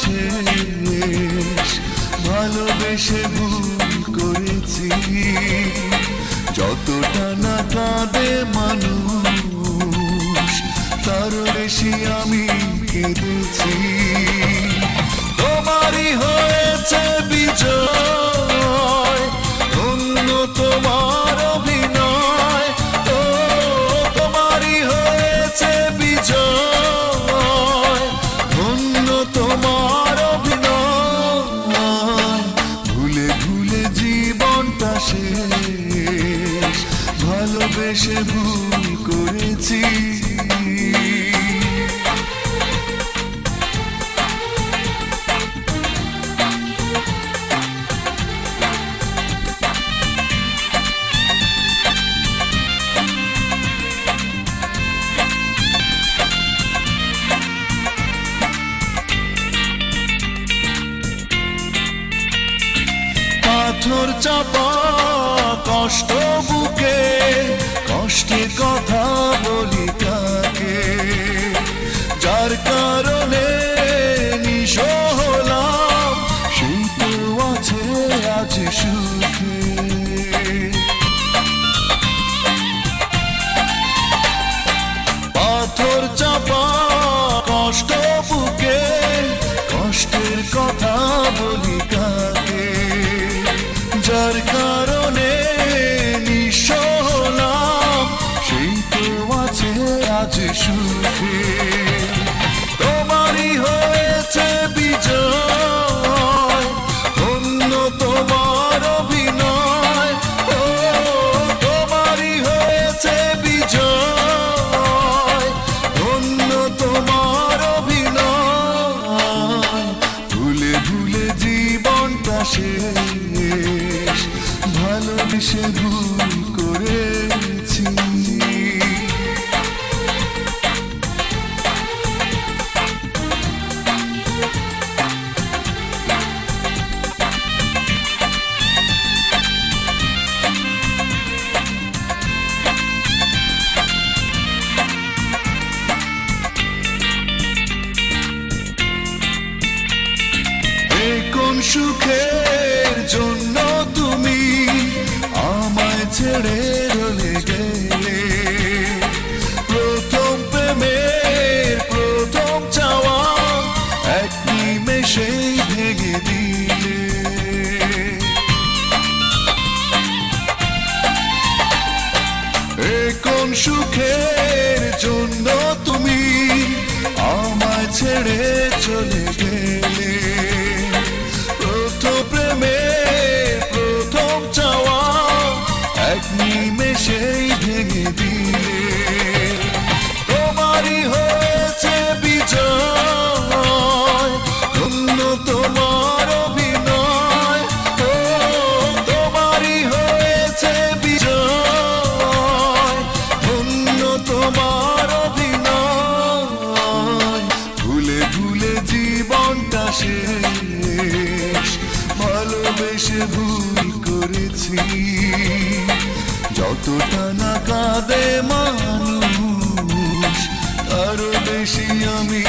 শেষ, ভালোবেসে ভুল করেছি। যতটা না কাঁদে মানুষ, তার বেশি আমি কেঁদেছি। তোমারই হয়েছে বিজয়, ধন্য তোমার অভিনয়। ও তোমারই হয়েছে বিজয়, ধন্য তোমার অভিনয়। ভুলে ভুলে জীবনটা শেষ, ভালোবেসে ভুল করেছি। পাথর চাপা কষ্ট বুকে, কষ্টে কথা বলি কাকে? যার কারণে নিঃস্ব হলাম, সেই তো আছে আজ সুখে। পাথর চাপা কষ্ট বুকে, কষ্টের কথা বলি কাকে? যার কারণে নিঃস্ব হলাম, সেই তো আছে আজ সুখে। তোমারই হয়েছে বিজয়, ধন্য তোমার অভিনয়। ও তোমারই হয়েছে বিজয়, ধন্য তোমার অভিনয়। ভুলে ভুলে জীবনটা শেষ, ভালোবেসে ভুল করেছি। কোন সুখের জন্য তুমি আমায় ছেড়ে চলে গেলে? প্রথম প্রেমের প্রথম চাওয়া এক নিমেষেই ভেঙে দিলে। কোন সুখের জন্য তুমি আমায় ছেড়ে চলে গেলে? প্রথম প্রেমের প্রথম চাওয়া এক নিমেষেই ভেঙে দিলে। তোমারই হয়েছে বিজয়, ধন্য তোমার অভিনয়। ও তোমারই হয়েছে বিজয়, ধন্য তোমার অভিনয়। ভুলে ভুলে জীবনটা শেষ, ভালোবেসে ভুল করেছি। যতটা না কাঁদে মানুষ, তারও বেশি আমি